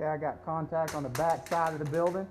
Okay, I got contact on the back side of the building.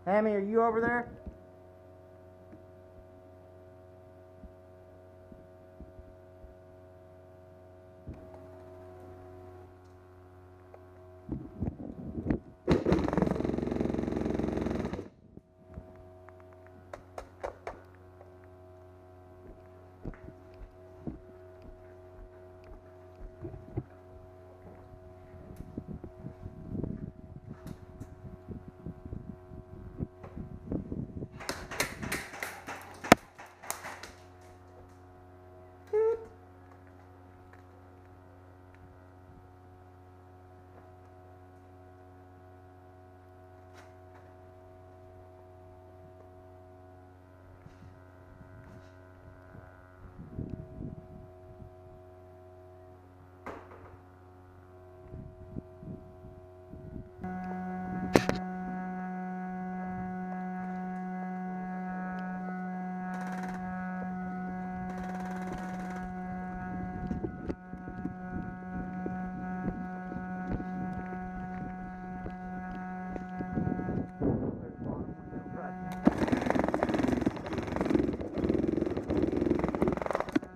Hammy, are you over there?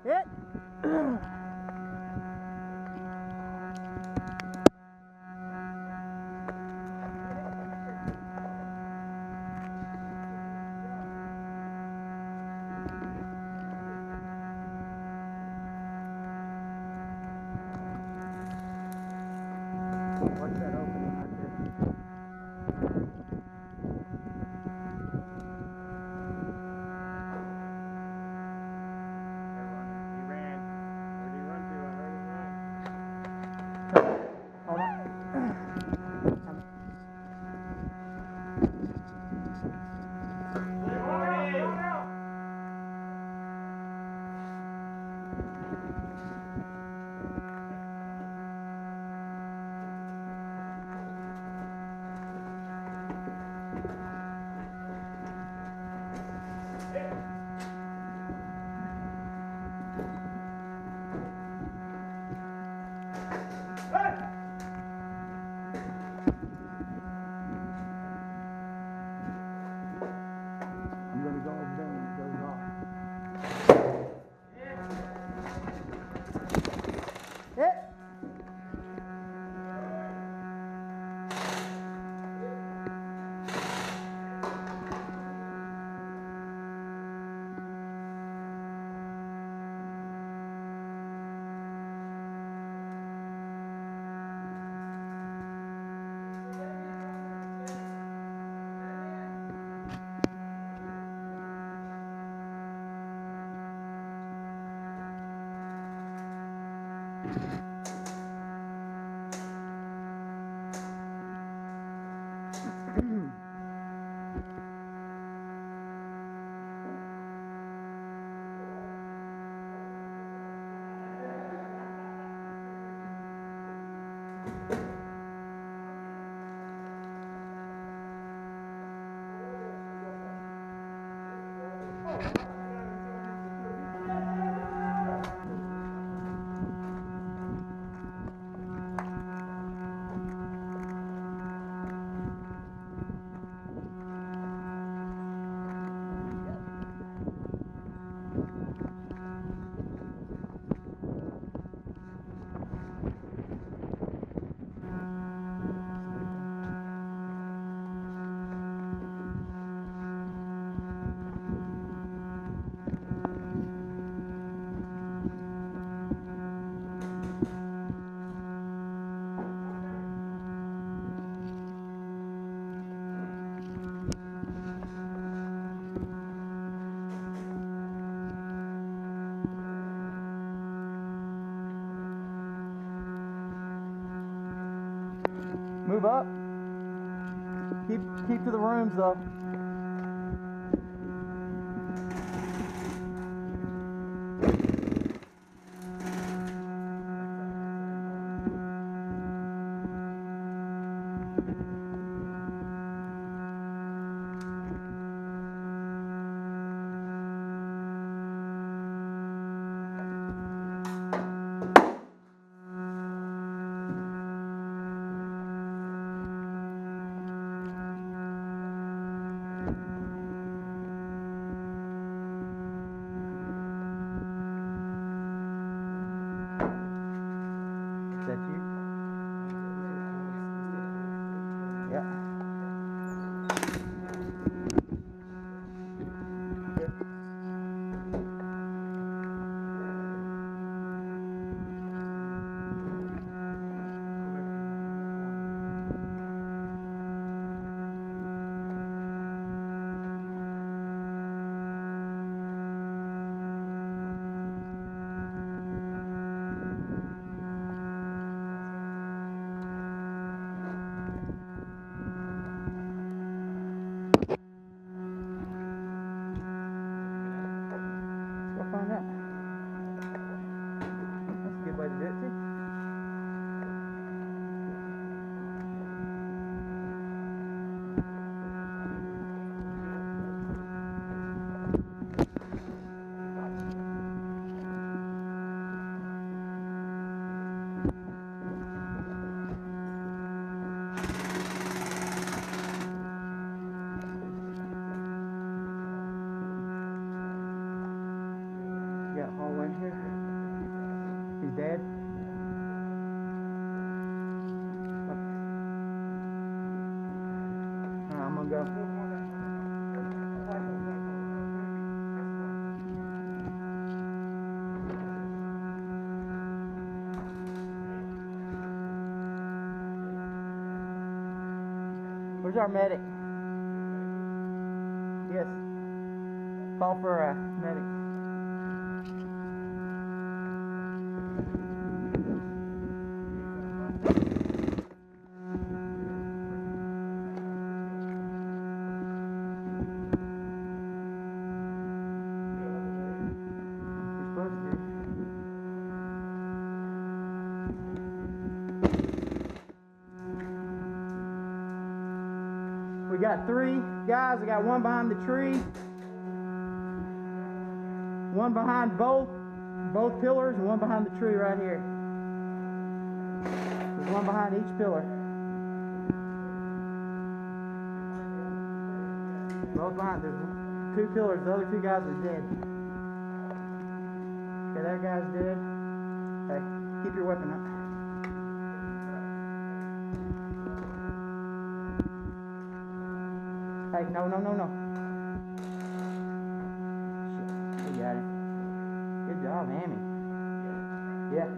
Hit. What's that opening right there? He ran. Where'd he run to? I heard him run. Hold on. I'm gonna go over there when it goes off. Hit. move up. Keep to the rooms though. Is that you? Yeah. Let's go find out. That's a good way to do it too. Got a hallway here. He's dead. Alright, I'm gonna go. Where's our medic? Yes. Call for a medic. We got 3 guys. I got one behind the tree, one behind both pillars, and one behind the tree right here. There's one behind each pillar. Both behind. There's 2 pillars. The other 2 guys are dead. Okay, that guy's dead. Hey, keep your weapon up. Hey, no. Shit. We got it. Good job, Hammy. Yeah.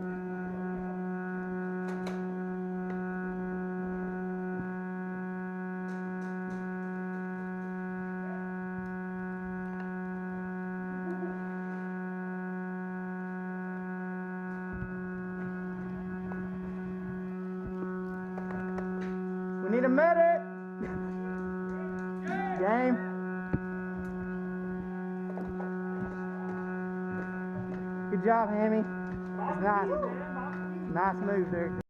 We need a medic. Game. Good job, Hammy. It's nice. Nice move there.